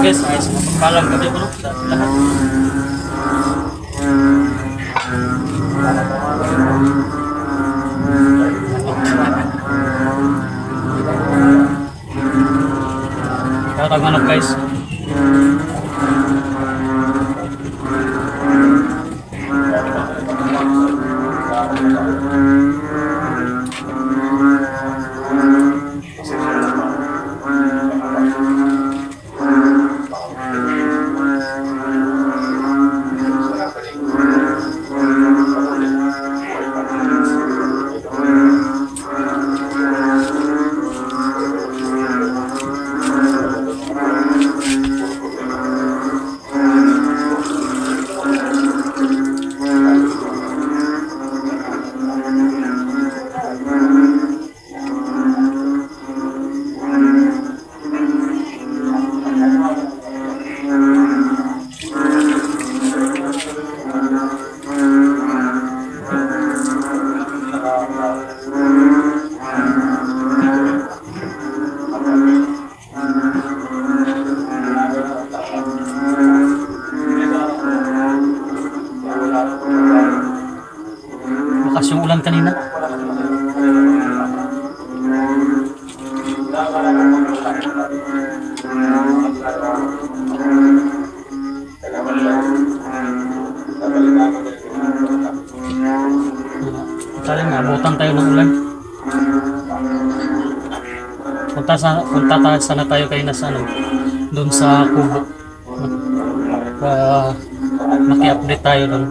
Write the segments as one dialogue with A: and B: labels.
A: Guys, ayos na pagpalang gabi ko sa lahat. Tatag guys. Lakas yung ulan kanina. Saling abutan tayo ng ulan. Punta sana tayo kay nasa doon sa kubo. Maki-update tayo doon.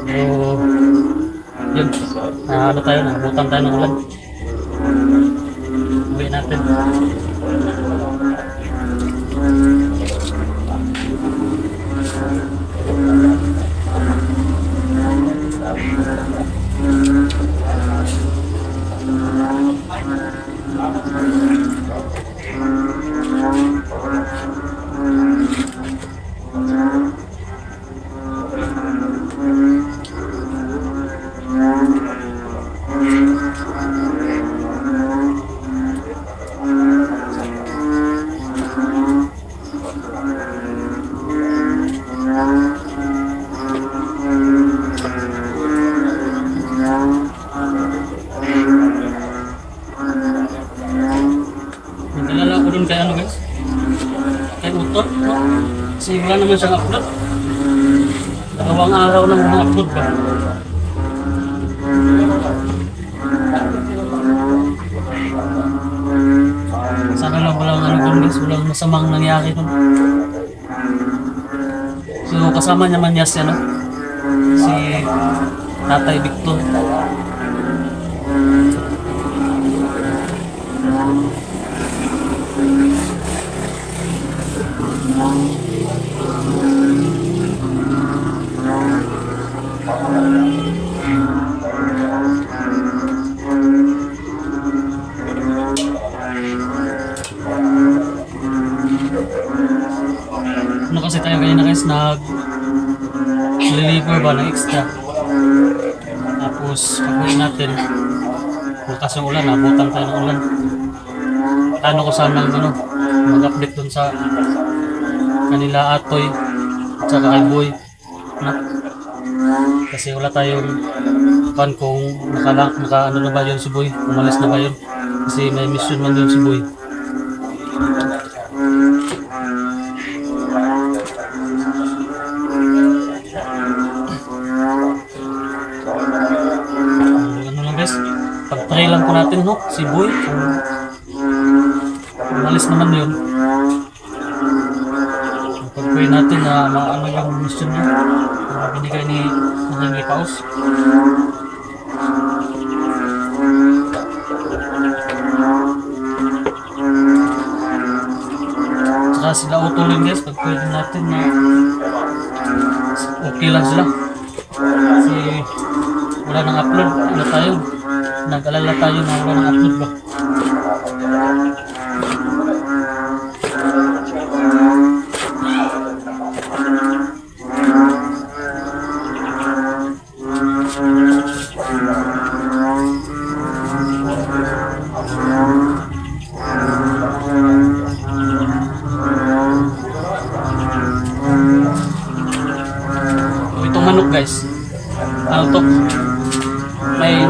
A: So, yun. Ano tayo na? Abutan tayo ng ulan. Uwi natin. Nagkalala ko dun kay guys? Kay Utot, no? Kasi wala naman siyang upload. Dalawang araw nang upload ba? Sana lang walang dun guys, walang masamang nangyari dun. So kasama naman niya si si Tatay Victor. Ano kasi tayo kanina guys, nag-deliver ba ng extra. Tapos pag-uwi natin, bukas yung ulan, nabutan tayo ng ulan. Plano ko sana mag-update dun sa kanila Atoy at saka kay Boy. Kasi wala tayong pan kung naka na ba yun si Boy, umalis na ba yun. Kasi may mission man yun si Boy. Guys, pag-try lang po natin si Boy kung umalis naman yun. Pag-try natin na maano yung mission niya na binigay ni Nanay Paus. Saka sila utulin guys, pag-try natin na okay lang sila. Kasi wala nang upload, tayo nag-alala tayo na wala nang upload ba.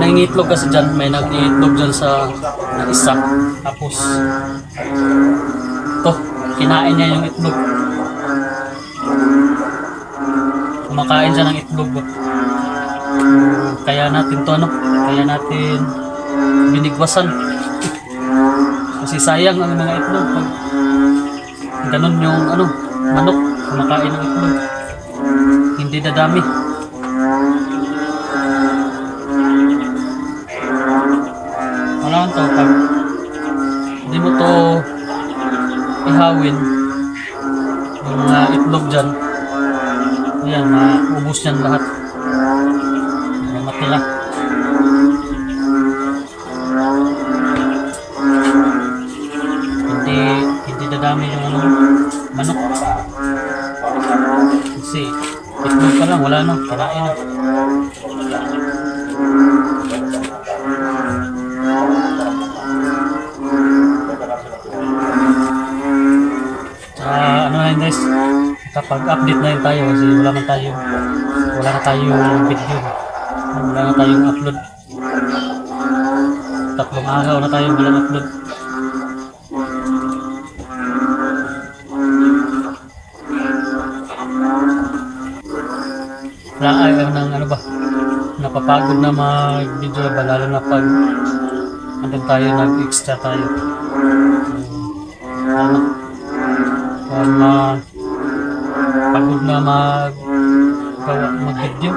A: nangingitlog kasi dyan, may nag-iitlog dyan sa isa. Tapos, to, kinain niya yung itlog. Kumakain siya ng itlog. Kaya natin to, kaya natin binigwasan. Kasi sayang ang mga itlog. Pag ganun yung manok, kumakain ng itlog. Hindi dadami. Wala to, pag hindi mo to ihawin, yung mga itlog dyan, ayan, maubos yan lahat. Matira. Hindi dadami yung manok. Kasi itlog pa lang, wala na, kirain na. Ano na yun guys, kapag update na yun tayo kasi wala na tayong video, wala na tayong upload. 3 araw na tayong walang upload. Ayaw ng napapagod na mag-video ba, lalo na pag andun tayo, nag-extra tayo. Pagod na mag-video.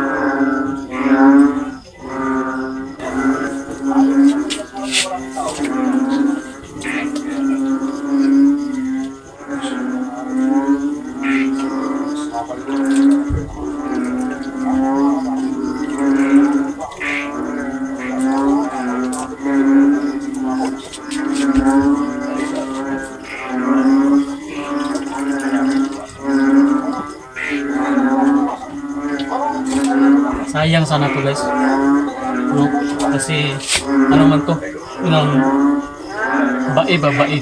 A: Sayang sana to guys, kasi man to, babae,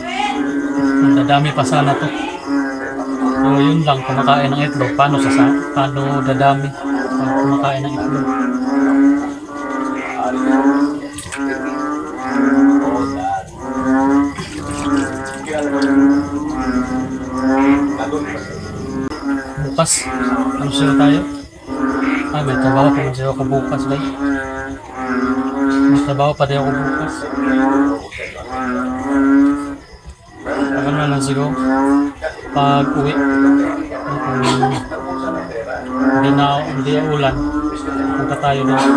A: dadami pa sana to. So yun lang, kumakain ng itlog, paano dadami pag kumakain ng itlog. Bukas, siya tayo? May trabaho pa din ako bukas, guys. May trabaho pa din ako bukas. Tagal na lang siguro. Pag uwi, hindi ulan, punta tayo doon,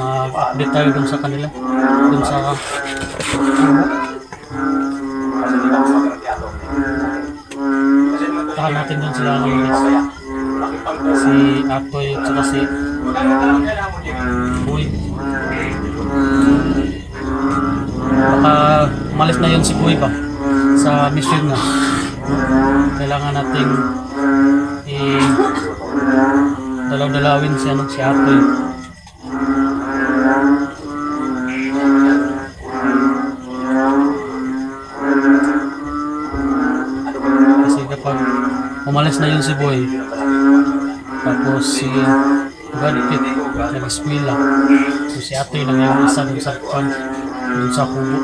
A: mag-update tayo doon sa kanila, doon sa tahan natin doon sila si Atoy at saka si Boy. Baka umalis na yun si Boy ba sa mission na. Kailangan nating dalaw-dalawin si Atoy. Kasi kapag umalis na yun si Boy, tapos si Brad Pitt nag-eskwela, so si Atoy lang yung isa dun sa kubo,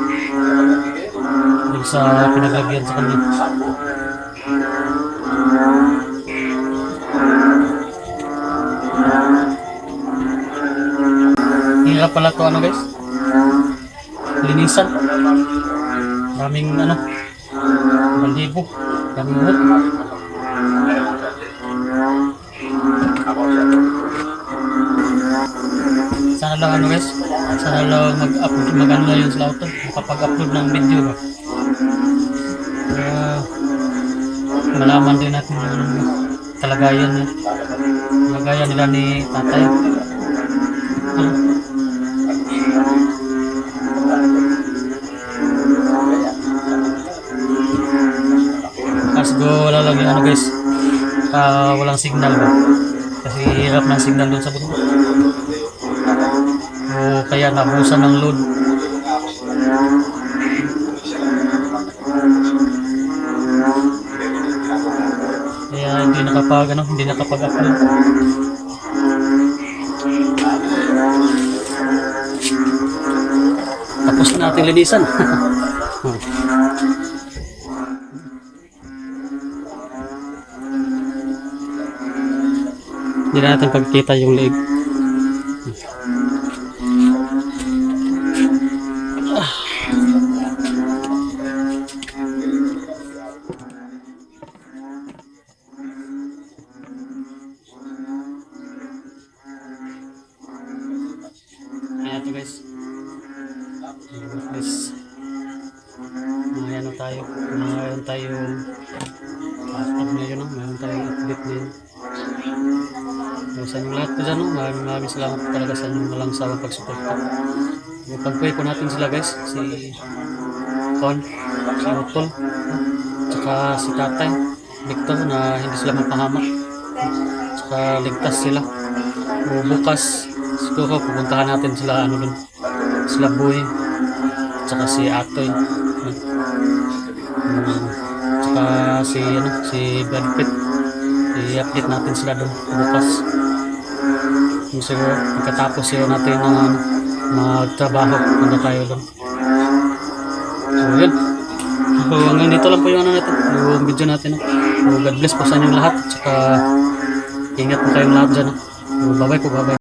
A: dun sa pinaglagyan sa kanya. Hirap pala to guys, linisan, maraming bandibo, maraming buhok. Sana lang guys, sana lang mag-upload na yun sila ito, makapag-upload ng video ba. Malaman din natin yung kalagayan nila ni tatay. Kasi wala lang yung guys, walang signal ba, kasi hirap ng signal doon sa bundok. O kaya nabusan ng load. Kaya hindi nakapag-upload. Tapos na natin linisan. Oh. Hindi na natin pagkita yung leeg. Ayan to guys. Guys. Mayroon tayo. Mayroon tayong upload na yun. Mayroon tayong update na yun. So, sa inyong lahat po dyan, maraming salamat po talaga sa inyong walang sawang pagsuporta. Pag-pray po natin sila guys. Si Con, si Utol, tsaka si Tatay Victor na hindi sila mapahamak. Tsaka ligtas sila. O bukas siguro pupuntahan natin sila sila Boy tsaka si Atoy, tsaka si Brad Pitt. I-update natin sila doon bukas. Siguro pagkatapos natin magtrabaho punta tayo doon. So yun, so hanggang dito lang po yung yung video natin. So God bless po sa inyong lahat, tsaka ingat po kayong lahat dyan. So bye bye po, bye bye.